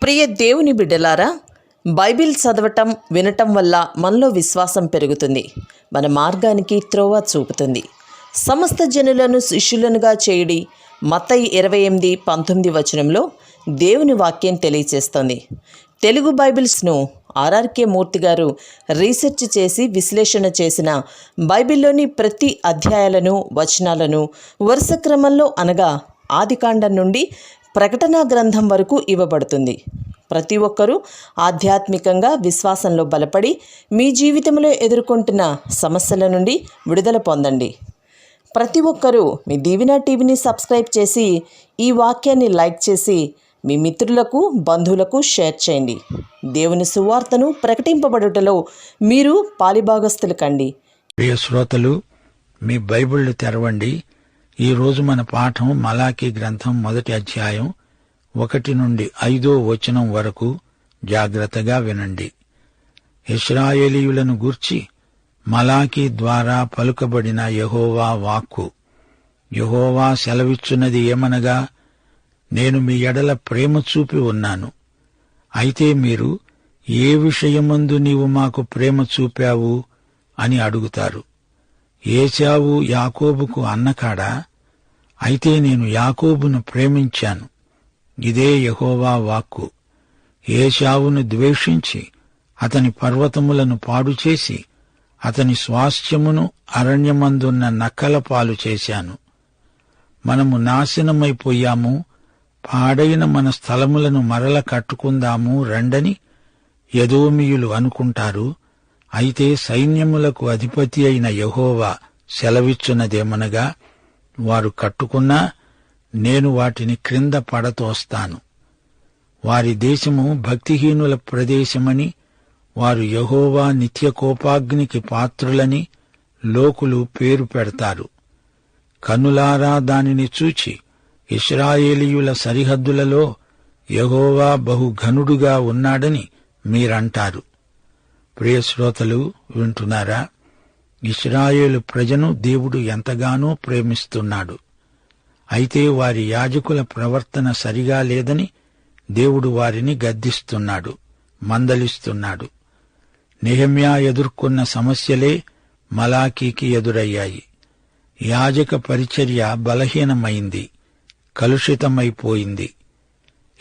ప్రియ దేవుని బిడ్డలారా, బైబిల్ చదవటం వినటం వల్ల మనలో విశ్వాసం పెరుగుతుంది. మన మార్గానికి త్రోవ చూపుతుంది. సమస్త జనులను శిష్యులనుగా చేయుడి మత్తయి 28:19 వచనంలో దేవుని వాక్యం తెలియచేస్తోంది. తెలుగు బైబిల్స్ను ఆర్ఆర్కే మూర్తి గారు రీసెర్చ్ చేసి విశ్లేషణ చేసిన బైబిల్లోని ప్రతి అధ్యాయాలను వచనాలను వరుస క్రమంలో అనగా ఆదికాండం నుండి ప్రకటనా గ్రంథం వరకు ఇవ్వబడుతుంది. ప్రతి ఒక్కరూ ఆధ్యాత్మికంగా విశ్వాసంలో బలపడి మీ జీవితంలో ఎదుర్కొంటున్న సమస్యల నుండి విడుదల పొందండి. ప్రతి ఒక్కరూ మీ దీవెన టీవీని సబ్స్క్రైబ్ చేసి ఈ వాక్యాన్ని లైక్ చేసి మీ మిత్రులకు బంధువులకు షేర్ చేయండి. దేవుని సువార్తను ప్రకటింపబడుటలో మీరు పాలిభాగస్తులు కండి. ప్రియ శ్రోతలు, మీ బైబిళ్లు తెరవండి. ఈరోజు మన పాఠం మలాకీ గ్రంథం 1వ అధ్యాయం 1 నుండి 5వ వచనం వరకు జాగ్రత్తగా వినండి. ఇశ్రాయేలీయులను గూర్చి మలాకీ ద్వారా పలుకబడిన యెహోవా వాక్కు. యెహోవా సెలవిచ్చున్నది ఏమనగా, నేను మీ ఎడల ప్రేమ చూపి ఉన్నాను. అయితే మీరు, ఏ విషయమందు నీవు మాకు ప్రేమ చూపావు అని అడుగుతారు. ఏశావు యాకోబుకు అన్నకాడా? అయితే నేను యాకోబును ప్రేమించాను. ఇదే యెహోవా వాక్కు. ఏశావును ద్వేషించి అతని పర్వతములను పాడుచేసి అతని స్వాస్థ్యమును అరణ్యమందున్న నక్కల పాలు చేశాను. మనము నాశనమైపోయాము, పాడైన మన స్థలములను మరల కట్టుకుందాము రండని ఎదోమీయులు అనుకుంటారు. అయితే సైన్యములకు అధిపతి అయిన యెహోవా సెలవిచ్చున్నదేమనగా, వారు కట్టుకున్నా నేను వాటిని క్రింద పడతోస్తాను. వారి దేశము భక్తిహీనుల ప్రదేశమని, వారు యెహోవా నిత్య కోపాగ్నికి పాత్రులని లోకులు పేరు పెడతారు. కన్నులారా దానిని చూచి ఇశ్రాయేలీయుల సరిహద్దులలో యెహోవా బహుఘనుడుగా ఉన్నాడని మీరంటారు. ప్రియశ్రోతలు, వింటున్నారా? ఇశ్రాయేలు ప్రజను దేవుడు ఎంతగానో ప్రేమిస్తున్నాడు. అయితే వారి యాజకుల ప్రవర్తన సరిగా లేదని దేవుడు వారిని గద్దిస్తున్నాడు, మందలిస్తున్నాడు. నెహెమ్యా ఎదుర్కొన్న సమస్యలే మలాకీకి ఎదురయ్యాయి. యాజక పరిచర్య బలహీనమైంది, కలుషితమైపోయింది.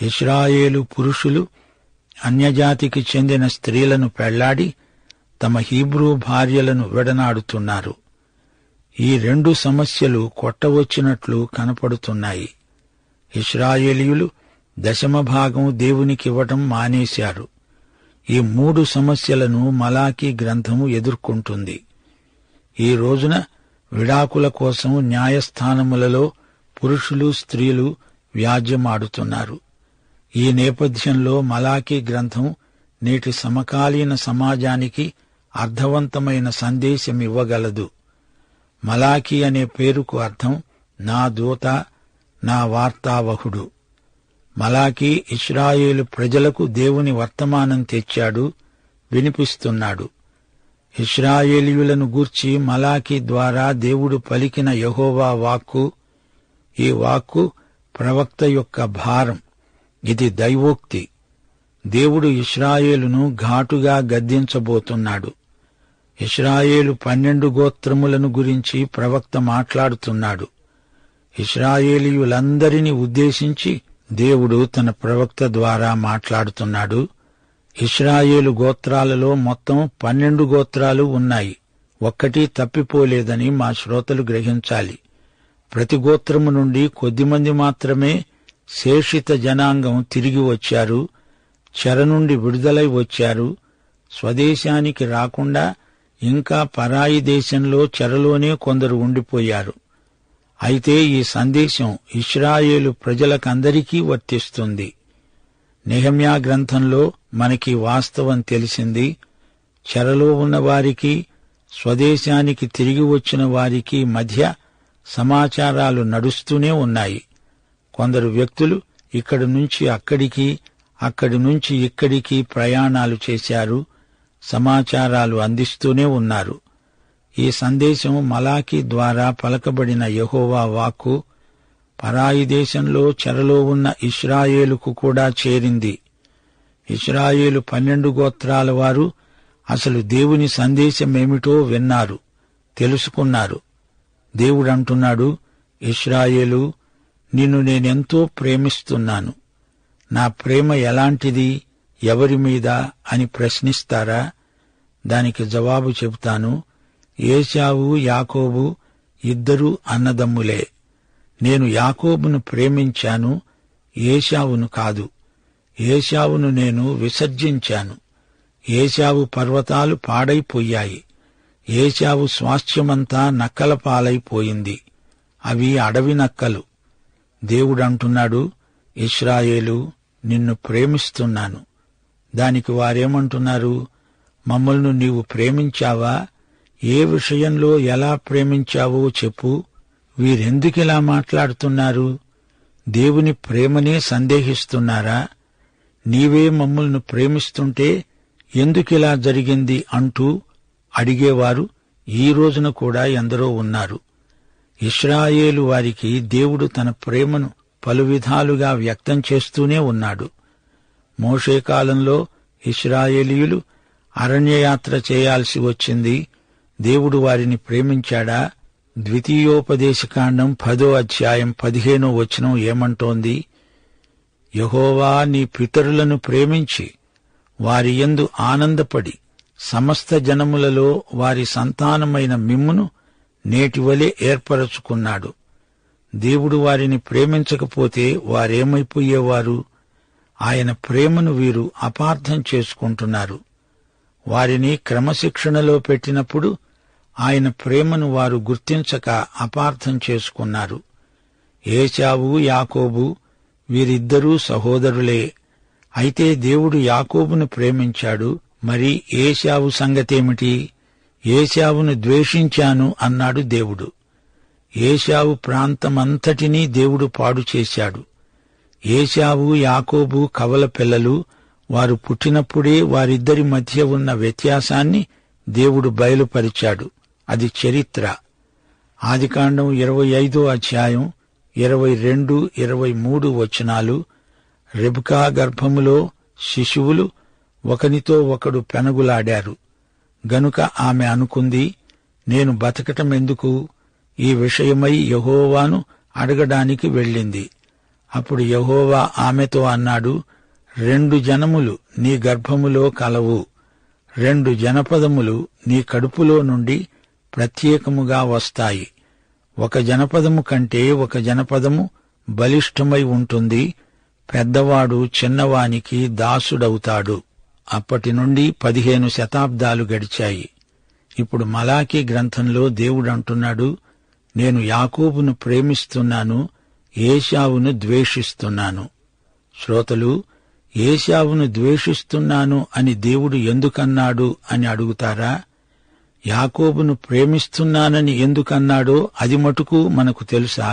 ఇశ్రాయేలు పురుషులు అన్యజాతికి చెందిన స్త్రీలను పెళ్లాడి తమ హీబ్రూ భార్యలను విడనాడుతున్నారు. ఈ 2 సమస్యలు కొట్టవచ్చినట్లు కనపడుతున్నాయి. ఇశ్రాయేలీయులు దశమభాగం దేవునికివ్వటం మానేశారు. ఈ 3 సమస్యలను మలాకీ గ్రంథము ఎదుర్కొంటుంది. ఈ రోజున విడాకుల కోసం న్యాయస్థానములలో పురుషులు స్త్రీలు వ్యాజ్యమాడుతున్నారు. ఈ నేపథ్యంలో మలాకీ గ్రంథం నేటి సమకాలీన సమాజానికి అర్థవంతమైన సందేశమివ్వగలదు. మలాకీ అనే పేరుకు అర్థం నా దూత, నా వార్తావహుడు. మలాకీ ఇశ్రాయేలు ప్రజలకు దేవుని వర్తమానం తెచ్చాడు, వినిపిస్తున్నాడు. ఇశ్రాయేలీయులను గూర్చి మలాకీ ద్వారా దేవుడు పలికిన యెహోవా వాక్కు. ఈ వాక్కు ప్రవక్త యొక్క భారం. ఇది దైవోక్తి. దేవుడు ఇశ్రాయేలును ఘాటుగా గద్దించబోతున్నాడు. ఇశ్రాయేలు 12 గోత్రములను గురించి ప్రవక్త మాట్లాడుతున్నాడు. ఇశ్రాయేలీయులందరినీ ఉద్దేశించి దేవుడు తన ప్రవక్త ద్వారా మాట్లాడుతున్నాడు. ఇశ్రాయేలు గోత్రాలలో మొత్తం 12 గోత్రాలు ఉన్నాయి. ఒక్కటీ తప్పిపోలేదని మా శ్రోతలు గ్రహించాలి. ప్రతి గోత్రము నుండి కొద్దిమంది మాత్రమే శేషిత జనాంగం తిరిగి వచ్చారు, చెర నుండి విడుదలై వచ్చారు. స్వదేశానికి రాకుండా ఇంకా పరాయి దేశంలో చెరలోనే కొందరు ఉండిపోయారు. అయితే ఈ సందేశం ఇశ్రాయేలు ప్రజలకందరికీ వర్తిస్తుంది. నెహెమ్యా గ్రంథంలో మనకి వాస్తవం తెలిసింది. చెరలో ఉన్నవారికి, స్వదేశానికి తిరిగి వచ్చిన వారికి మధ్య సమాచారాలు నడుస్తూనే ఉన్నాయి. కొందరు వ్యక్తులు ఇక్కడి నుంచి అక్కడికి, అక్కడి నుంచి ఇక్కడికి ప్రయాణాలు చేశారు, సమాచారాలు అందిస్తూనే ఉన్నారు. ఈ సందేశం మలాకీ ద్వారా పలకబడిన యెహోవా వాక్కు పరాయి దేశంలో చెరలో ఉన్న ఇశ్రాయేలుకు కూడా చేరింది. ఇశ్రాయేలు 12 గోత్రాల వారు అసలు దేవుని సందేశమేమిటో విన్నారు, తెలుసుకున్నారు. దేవుడంటున్నాడు, ఇశ్రాయేలు, నిన్ను నేనెంతో ప్రేమిస్తున్నాను. నా ప్రేమ ఎలాంటిది, ఎవరి మీద అని ప్రశ్నిస్తారా? దానికి జవాబు చెబుతాను. ఏశావు, యాకోబు ఇద్దరూ అన్నదమ్ములే. నేను యాకోబును ప్రేమించాను, ఏశావును కాదు. ఏశావును నేను విసర్జించాను. ఏశావు పర్వతాలు పాడైపోయాయి. ఏశావు స్వాస్థ్యమంతా నక్కల పాలైపోయింది. అవి అడవి నక్కలు. దేవుడంటున్నాడు, ఇశ్రాయేలు, నిన్ను ప్రేమిస్తున్నాను. దానికి వారేమంటున్నారు? మమ్మల్ని నీవు ప్రేమించావా? ఏ విషయంలో ఎలా ప్రేమించావో చెప్పు. వీరెందుకిలా మాట్లాడుతున్నారు? దేవుని ప్రేమనే సందేహిస్తున్నారా? నీవే మమ్మల్ని ప్రేమిస్తుంటే ఎందుకిలా జరిగింది అంటూ అడిగేవారు ఈ రోజున కూడా ఎందరో ఉన్నారు. ఇశ్రాయేలు వారికి దేవుడు తన ప్రేమను పలు విధాలుగా వ్యక్తం చేస్తూనే ఉన్నాడు. మోషే కాలంలో ఇశ్రాయేలీయులు అరణ్యయాత్ర చేయాల్సి వచ్చింది. దేవుడు వారిని ప్రేమించాడా? ద్వితీయోపదేశకాండం 10వ అధ్యాయం 15వ వచనం ఏమంటోంది? యెహోవా నీ పితరులను ప్రేమించి వారి యందు ఆనందపడి సమస్త జనములలో వారి సంతానమైన మిమ్మును నేటివలే ఏర్పరచుకున్నాడు. దేవుడు వారిని ప్రేమించకపోతే వారేమైపోయేవారు? ఆయన ప్రేమను వీరు అపార్థం చేసుకుంటున్నారు. వారిని క్రమశిక్షణలో పెట్టినప్పుడు ఆయన ప్రేమను వారు గుర్తించక అపార్థం చేసుకున్నారు. ఏశావు, యాకోబు వీరిద్దరూ సహోదరులే. అయితే దేవుడు యాకోబును ప్రేమించాడు. మరి ఏశావు సంగతేమిటి? ఏశావును ద్వేషించాను అన్నాడు దేవుడు. ఏశావు ప్రాంతమంతటినీ దేవుడు పాడు చేశాడు. ఏశావు, యాకోబు కవల పిల్లలు. వారు పుట్టినప్పుడే వారిద్దరి మధ్య ఉన్న వ్యత్యాసాన్ని దేవుడు బయలుపరిచాడు. అది చరిత్ర. ఆదికాండం 25వ అధ్యాయం 22, 23 వచనాలు. రెబ్కా గర్భములో శిశువులు ఒకనితో ఒకడు పెనగులాడారు. గనుక ఆమె అనుకుంది, నేను బతకటమెందుకు? ఈ విషయమై యెహోవాను అడగడానికి వెళ్ళింది. అప్పుడు యెహోవా ఆమెతో అన్నాడు, 2 జనములు నీ గర్భములో కలవు, 2 జనపదములు నీ కడుపులో నుండి ప్రత్యేకముగా వస్తాయి. ఒక జనపదము కంటే ఒక జనపదము బలిష్ఠమై ఉంటుంది. పెద్దవాడు చిన్నవానికి దాసుడవుతాడు. అప్పటి నుండి 15 శతాబ్దాలు గడిచాయి. ఇప్పుడు మలాకీ గ్రంథంలో దేవుడంటున్నాడు, నేను యాకోబును ప్రేమిస్తున్నాను, ఏశావును ద్వేషిస్తున్నాను. శ్రోతలు, ఏశావును ద్వేషిస్తున్నాను అని దేవుడు ఎందుకన్నాడు అని అడుగుతారా? యాకోబును ప్రేమిస్తున్నానని ఎందుకన్నాడో అది మటుకు మనకు తెలుసా?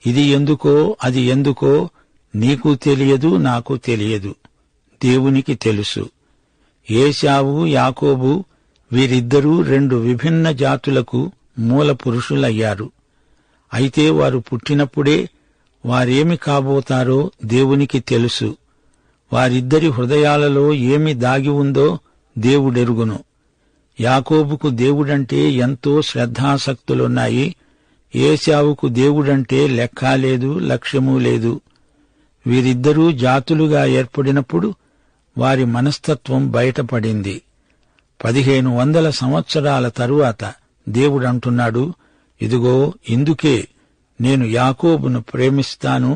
ఇది ఎందుకో అది ఎందుకో నీకు తెలియదు, నాకు తెలియదు. దేవునికి తెలుసు. ఏశావు, యాకోబు వీరిద్దరూ 2 విభిన్న జాతులకు మూల పురుషులయ్యారు. అయితే వారు పుట్టినప్పుడే వారేమి కాబోతారో దేవునికి తెలుసు. వారిద్దరి హృదయాలలో ఏమి దాగి ఉందో దేవుడెరుగును. యాకోబుకు దేవుడంటే ఎంతో శ్రద్ధాసక్తులున్నాయి. ఏశావుకు దేవుడంటే లెక్కా లేదు, లక్ష్యమూ లేదు. వీరిద్దరూ జాతులుగా ఏర్పడినప్పుడు వారి మనస్తత్వం బయటపడింది. 1500 సంవత్సరాల తరువాత దేవుడంటున్నాడు, ఇదిగో ఇందుకే నేను యాకోబును ప్రేమిస్తాను,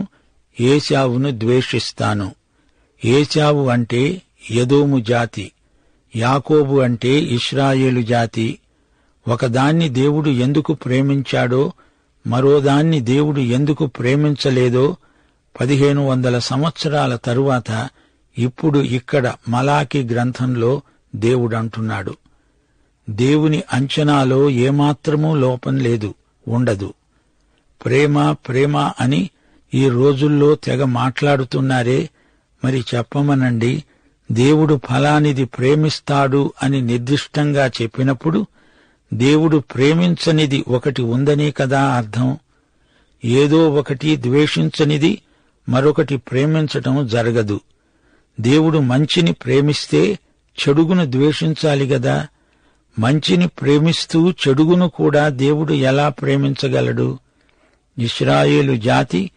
ఏశావును ద్వేషిస్తాను. ఏశావు అంటే ఎదోము జాతి, యాకోబు అంటే ఇశ్రాయేలు జాతి. ఒకదాన్ని దేవుడు ఎందుకు ప్రేమించాడో, మరోదాన్ని దేవుడు ఎందుకు ప్రేమించలేదో 1500 సంవత్సరాల తరువాత ఇప్పుడు ఇక్కడ మలాకీ గ్రంథంలో దేవుడంటున్నాడు. దేవుని అంచనాలో ఏమాత్రమూ లోపం లేదు, ఉండదు. ప్రేమ ప్రేమ అని ఈ రోజుల్లో తెగ మాట్లాడుతున్నారే, మరి చెప్పమనండి. దేవుడు ఫలానిది ప్రేమిస్తాడు అని నిర్దిష్టంగా చెప్పినప్పుడు దేవుడు ప్రేమించనిది ఒకటి ఉందనే కదా అర్థం. ఏదో ఒకటి ద్వేషించనిది మరొకటి ప్రేమించటం జరగదు. దేవుడు మంచిని ప్రేమిస్తే చెడుగును ద్వేషించాలి గదా. మంచిని ప్రేమిస్తూ చెడుగును కూడా దేవుడు ఎలా ప్రేమించగలడు? ఇశ్రాయేలు జాతి,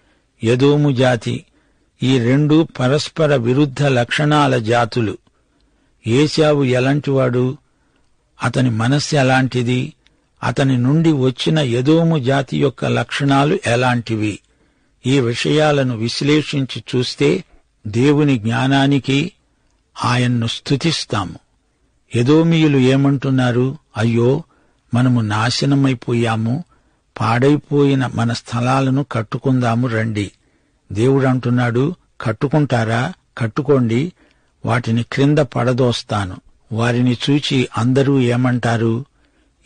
ఎదోము జాతి, ఈ రెండు పరస్పర విరుద్ధ లక్షణాల జాతులు. ఏశావు ఎలాంటివాడు? అతని మనస్సు ఎలాంటిది? అతని నుండి వచ్చిన ఎదోము జాతి యొక్క లక్షణాలు ఎలాంటివి? ఈ విషయాలను విశ్లేషించి చూస్తే దేవుని జ్ఞానానికి ఆయన్ను స్తుతిస్తాము. ఎదోమీయులు ఏమంటున్నారు? అయ్యో, మనము నాశనమైపోయాము, పాడైపోయిన మన స్థలాలను కట్టుకుందాము రండి. దేవుడంటున్నాడు, కట్టుకుంటారా? కట్టుకోండి, వాటిని క్రింద పడదోస్తాను. వారిని చూచి అందరూ ఏమంటారు?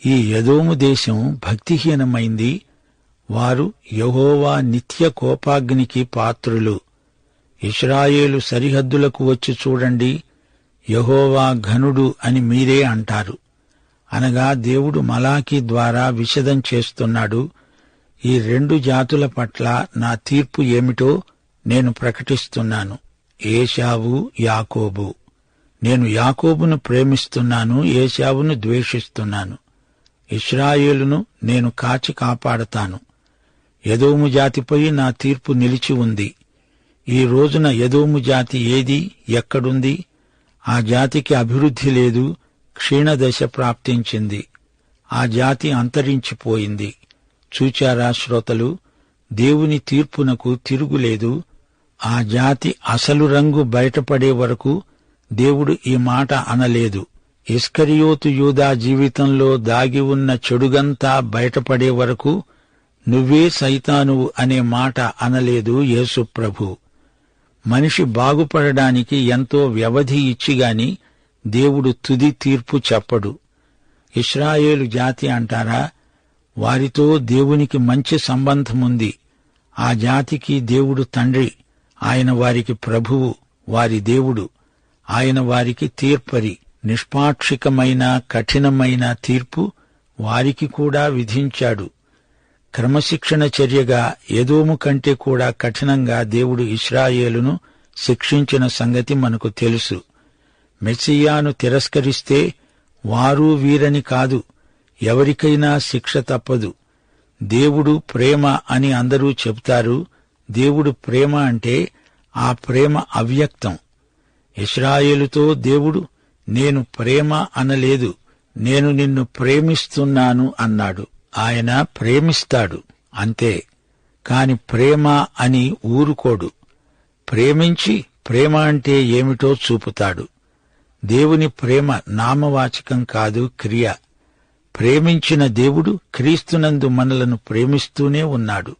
ఈ ఎదోము దేశం భక్తిహీనమైంది, వారు యెహోవా నిత్య కోపాగ్నికి పాత్రులు. ఇశ్రాయేలు సరిహద్దులకు వచ్చి చూడండి, యెహోవా ఘనుడు అని మీరే అంటారు. అనగా దేవుడు మలాకీ ద్వారా విశదం చేస్తున్నాడు, ఈ రెండు జాతుల పట్ల నా తీర్పు ఏమిటో నేను ప్రకటిస్తున్నాను. ఏశావు, యాకోబు. నేను యాకోబును ప్రేమిస్తున్నాను, ఏశావును ద్వేషిస్తున్నాను. ఇశ్రాయేలును నేను కాచి కాపాడతాను. ఎదోము జాతిపై నా తీర్పు నిలిచి ఉంది. ఈ రోజున ఎదోము జాతి ఏది, ఎక్కడుంది? ఆ జాతికి అభివృద్ధి లేదు, క్షీణదశ ప్రాప్తించింది. ఆ జాతి అంతరించిపోయింది. చూచారా శ్రోతలు, దేవుని తీర్పునకు తిరుగులేదు. ఆ జాతి అసలు రంగు బయటపడే వరకు దేవుడు ఈ మాట అనలేదు. ఇస్కరియోతు యూదా జీవితంలో దాగి ఉన్న చెడుగంతా బయటపడే వరకు నువ్వే సైతానువు అనే మాట అనలేదు యేసు ప్రభు. మనిషి బాగుపడడానికి ఎంతో వ్యవధి ఇచ్చిగాని దేవుడు తుది తీర్పు చెప్పడు. ఇశ్రాయేలు జాతి అంటారా? వారితో దేవునికి మంచి సంబంధముంది. ఆ జాతికి దేవుడు తండ్రి, ఆయన వారికి ప్రభువు, వారి దేవుడు. ఆయన వారికి తీర్పరి. నిష్పాక్షికమైన కఠినమైన తీర్పు వారికి కూడా విధించాడు. క్రమశిక్షణ చర్యగా ఎదోము కంటే కూడా కఠినంగా దేవుడు ఇశ్రాయేలును శిక్షించిన సంగతి మనకు తెలుసు. మెస్సియాను తిరస్కరిస్తే వారు వీరని కాదు, ఎవరికైనా శిక్ష తప్పదు. దేవుడు ప్రేమ అని అందరూ చెబుతారు. దేవుడు ప్రేమ అంటే ఆ ప్రేమ అవ్యక్తం. ఇశ్రాయేలుతో దేవుడు నేను ప్రేమ అనలేదు, నేను నిన్ను ప్రేమిస్తున్నాను అన్నాడు. ఆయన ప్రేమిస్తాడు అంతే, కాని ప్రేమ అని ఊరుకోడు. ప్రేమించి ప్రేమ అంటే ఏమిటో చూపుతాడు. దేవుని ప్రేమ నామవాచకం కాదు, క్రియ. ప్రేమించిన దేవుడు క్రీస్తునందు మనలను ప్రేమిస్తూనే ఉన్నాడు.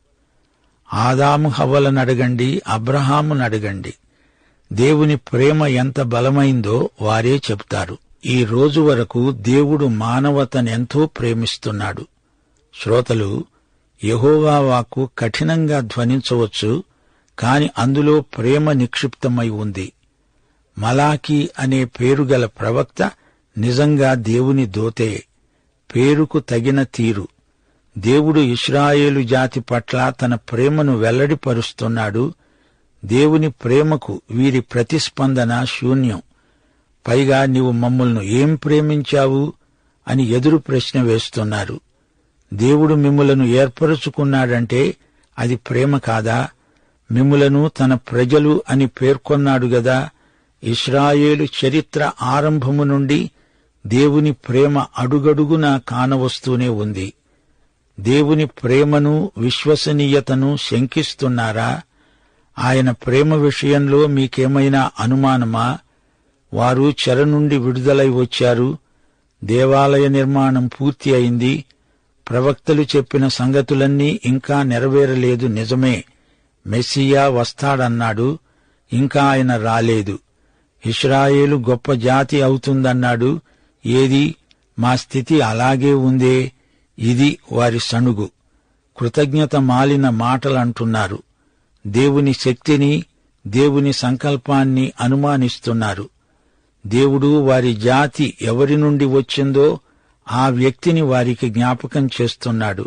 ఆదాము హవ్వలనడగండి, అబ్రహామునడగండి, దేవుని ప్రేమ ఎంత బలమైందో వారే చెబుతారు. ఈ రోజు వరకు దేవుడు మానవతనెంతో ప్రేమిస్తున్నాడు. శ్రోతలు, యెహోవా వాక్కు కఠినంగా ధ్వనించవచ్చు, కాని అందులో ప్రేమ నిక్షిప్తమై ఉంది. మలాకీ అనే పేరుగల ప్రవక్త నిజంగా దేవుని దూతే. పేరుకు తగిన తీరు. దేవుడు ఇశ్రాయేలు జాతి పట్ల తన ప్రేమను వెల్లడిపరుస్తున్నాడు. దేవుని ప్రేమకు వీరి ప్రతిస్పందన శూన్యం. పైగా నీవు మమ్మల్ని ఏం ప్రేమించావు అని ఎదురు ప్రశ్న వేస్తున్నారు. దేవుడు మిమ్ములను ఏర్పరచుకున్నాడంటే అది ప్రేమ కాదా? మిమ్ములను తన ప్రజలు అని పేర్కొన్నాడు గదా. ఇశ్రాయేలు చరిత్ర ఆరంభము నుండి దేవుని ప్రేమ అడుగడుగునా కానవస్తూనే ఉంది. దేవుని ప్రేమను విశ్వసనీయతను శంకిస్తున్నారా? ఆయన ప్రేమ విషయంలో మీకేమైనా అనుమానమా? వారు చెర నుండి విడుదలై వచ్చారు. దేవాలయ నిర్మాణం పూర్తి అయింది. ప్రవక్తలు చెప్పిన సంగతులన్నీ ఇంకా నెరవేరలేదు, నిజమే. మెస్సియా వస్తాడన్నాడు, ఇంకా ఆయన రాలేదు. ఇశ్రాయేలు గొప్ప జాతి అవుతుందన్నాడు, ఏది? మా స్థితి అలాగే ఉందే. ఇది వారి సణుగు. కృతజ్ఞత మాలిన మాటలంటున్నారు. దేవుని శక్తిని, దేవుని సంకల్పాన్ని అనుమానిస్తున్నారు. దేవుడు వారి జాతి ఎవరి నుండి వచ్చిందో ఆ వ్యక్తిని వారికి జ్ఞాపకం చేస్తున్నాడు.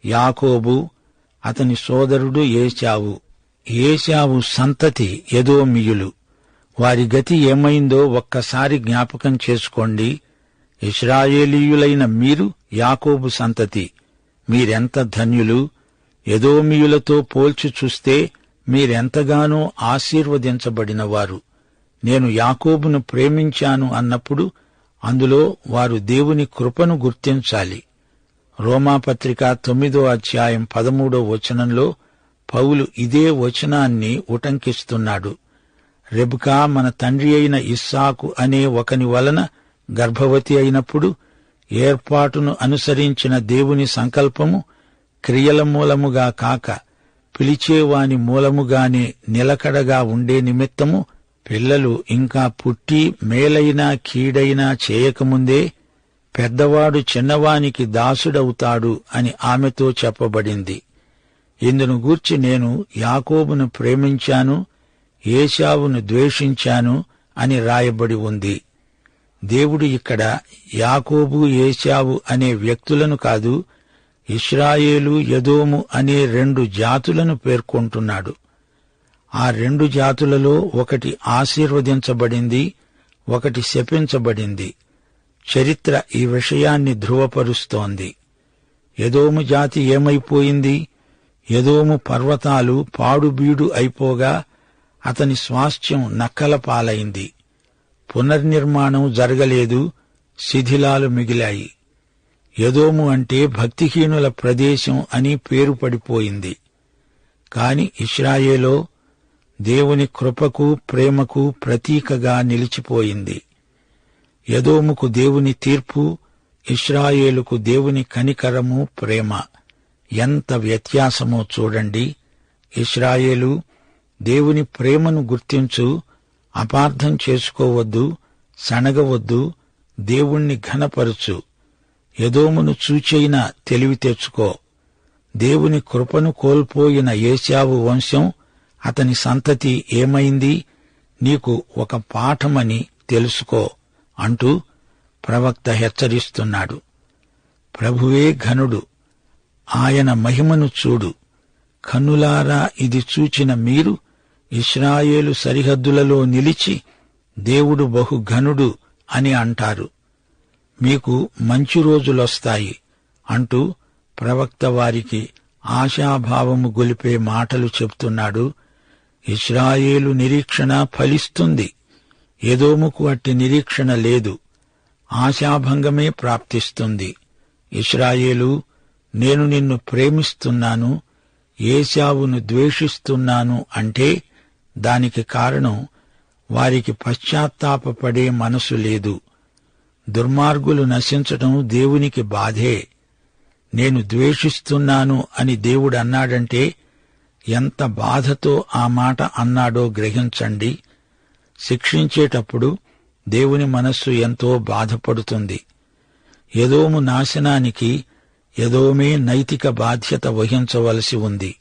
యాకోబు, అతని సోదరుడు ఏశావు. ఏశావు సంతతి ఎదోమీయులు. వారి గతి ఏమైందో ఒక్కసారి జ్ఞాపకం చేసుకోండి. ఇశ్రాయేలీయులైన మీరు యాకోబు సంతతి, మీరెంత ధన్యులు! ఎదోమీయులతో పోల్చి చూస్తే మీరెంతగానో ఆశీర్వదించబడినవారు. నేను యాకోబును ప్రేమించాను అన్నప్పుడు అందులో వారు దేవుని కృపను గుర్తించాలి. రోమాపత్రిక 9వ అధ్యాయం 13వ వచనంలో పౌలు ఇదే వచనాన్ని ఉటంకిస్తున్నాడు. రెబ్కా మన తండ్రి అయిన ఇస్సాకు అనే ఒకని వలన గర్భవతి అయినప్పుడు ఏర్పాటును అనుసరించిన దేవుని సంకల్పము క్రియల మూలముగా కాక పిలిచేవాని మూలముగానే నిలకడగా ఉండే నిమిత్తము పిల్లలు ఇంకా పుట్టి మేలైనా కీడైనా చేయకముందే పెద్దవాడు చిన్నవానికి దాసుడవుతాడు అని ఆమెతో చెప్పబడింది. ఇందును గూర్చి నేను యాకోబును ప్రేమించాను, ఏశావును ద్వేషించాను అని రాయబడి ఉంది. దేవుడు ఇక్కడ యాకోబు, ఏశావు అనే వ్యక్తులను కాదు, ఇశ్రాయేలు, ఎదోము అనే 2 జాతులను పేర్కొంటున్నాడు. ఆ 2 జాతులలో ఒకటి ఆశీర్వదించబడింది, ఒకటి శపించబడింది. చరిత్ర ఈ విషయాన్ని ధృవపరుస్తోంది. ఎదోము జాతి ఏమైపోయింది? ఎదోము పర్వతాలు పాడుబీడు అయిపోగా అతని స్వాస్థ్యం నక్కల పాలైంది. పునర్నిర్మాణం జరగలేదు, శిథిలాలు మిగిలాయి. ఎదోము అంటే భక్తిహీనుల ప్రదేశం అని పేరు పడిపోయింది. కాని ఇశ్రాయేలో దేవుని కృపకు, ప్రేమకు ప్రతీకగా నిలిచిపోయింది. ఎదోముకు దేవుని తీర్పు, ఇశ్రాయేలుకు దేవుని కనికరము, ప్రేమ. ఎంత వ్యత్యాసమో చూడండి. ఇశ్రాయేలు, దేవుని ప్రేమను గుర్తించు, అపార్థం చేసుకోవద్దు, సణగవద్దు, దేవుణ్ణి ఘనపరచు. ఎదోమును చూచైనా తెలివి తెచ్చుకో. దేవుని కృపను కోల్పోయిన ఏశావు వంశం, అతని సంతతి ఏమైంది? నీకు ఒక పాఠమని తెలుసుకో అంటూ ప్రవక్త హెచ్చరిస్తున్నాడు. ప్రభువే ఘనుడు, ఆయన మహిమను చూడు. కన్నులారా ఇది చూచిన మీరు ఇశ్రాయేలు సరిహద్దులలో నిలిచి దేవుడు బహు ఘనుడు అని అంటారు. మీకు మంచి రోజులొస్తాయి అంటూ ప్రవక్త వారికి ఆశాభావము గొలిపే మాటలు చెప్తున్నాడు. ఇశ్రాయేలు నిరీక్షణ ఫలిస్తుంది. ఎదోముకు అట్టి నిరీక్షణ లేదు, ఆశాభంగమే ప్రాప్తిస్తుంది. ఇశ్రాయేలు, నేను నిన్ను ప్రేమిస్తున్నాను, ఏశావును ద్వేషిస్తున్నాను అంటే దానికి కారణం వారికి పశ్చాత్తాపపడే మనసు లేదు. దుర్మార్గులు నశించటం దేవునికి బాధే. నేను ద్వేషిస్తున్నాను అని దేవుడు అన్నాడంటే ఎంత బాధతో ఆ మాట అన్నాడో గ్రహించండి. శిక్షించేటప్పుడు దేవుని మనస్సు ఎంతో బాధపడుతుంది. ఎదోము నాశనానికి ఎదోమే నైతిక బాధ్యత వహించవలసి ఉంది.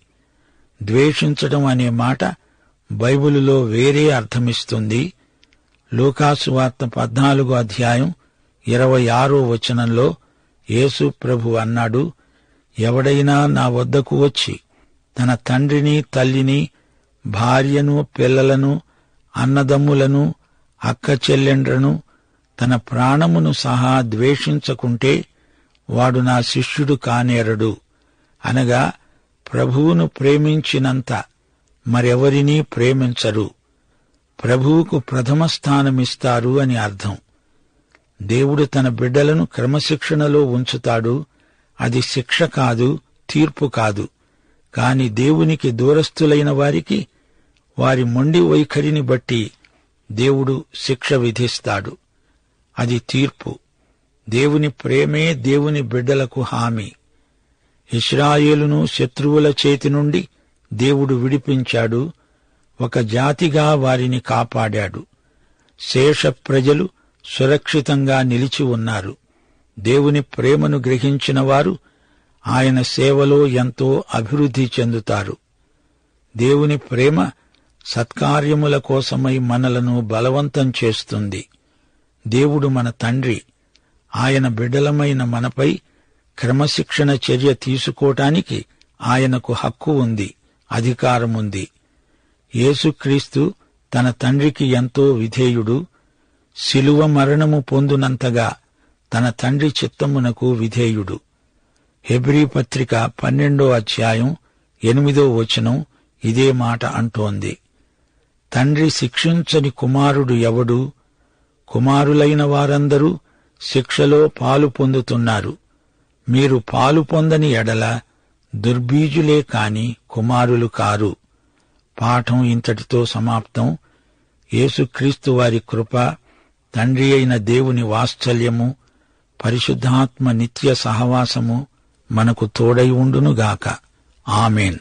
ద్వేషించడం అనే మాట బైబిలులో వేరే అర్థమిస్తుంది. లూకాసు వార్త 14వ అధ్యాయం 26వ వచనంలో యేసు ప్రభు అన్నాడు, ఎవడైనా నా వద్దకు వచ్చి తన తండ్రిని, తల్లిని, భార్యను, పిల్లలను, అన్నదమ్ములను, అక్క చెల్లెండ్రను, తన ప్రాణమును సహా ద్వేషించకుంటే వాడు నా శిష్యుడు కానేరడు. అనగా ప్రభువును ప్రేమించినంత మరెవరినీ ప్రేమించరు. ప్రభువుకు ప్రథమ స్థానమిస్తారు అని అర్థం. దేవుడు తన బిడ్డలను క్రమశిక్షణలో ఉంచుతాడు. అది శిక్ష కాదు, తీర్పు కాదు. కాని దేవునికి దూరస్థులైన వారికి వారి మొండి వైఖరిని బట్టి దేవుడు శిక్ష విధిస్తాడు. అది తీర్పు. దేవుని ప్రేమే దేవుని బిడ్డలకు హామీ. ఇశ్రాయేలును శత్రువుల చేతి నుండి దేవుడు విడిపించాడు. ఒక జాతిగా వారిని కాపాడాడు. శేష ప్రజలు సురక్షితంగా నిలిచి ఉన్నారు. దేవుని ప్రేమను గ్రహించిన వారు ఆయన సేవలో ఎంతో అభివృద్ధి చెందుతారు. దేవుని ప్రేమ సత్కార్యముల కోసమై మనలను బలవంతం చేస్తుంది. దేవుడు మన తండ్రి. ఆయన బిడ్డలమైన మనపై క్రమశిక్షణ చర్య తీసుకోవటానికి ఆయనకు హక్కు ఉంది, అధికారముంది. యేసుక్రీస్తు తన తండ్రికి ఎంతో విధేయుడు, శిలువ మరణము పొందునంతగా తన తండ్రి చిత్తమునకు విధేయుడు. హెబ్రీ పత్రిక 12వ అధ్యాయం 8వ వచనం ఇదే మాట అంటోంది. తండ్రి శిక్షించని కుమారుడు ఎవడు? కుమారులైన వారందరూ శిక్షలో పాలు పొందుతున్నారు. మీరు పాలు పొందని ఎడల దుర్బీజులే కాని కుమారులు కారు. పాఠం ఇంతటితో సమాప్తం. యేసుక్రీస్తు వారి కృప, తండ్రి అయిన దేవుని వాత్సల్యము, పరిశుద్ధాత్మ నిత్య సహవాసము మనకు తోడై ఉండునుగాక. ఆమేన్.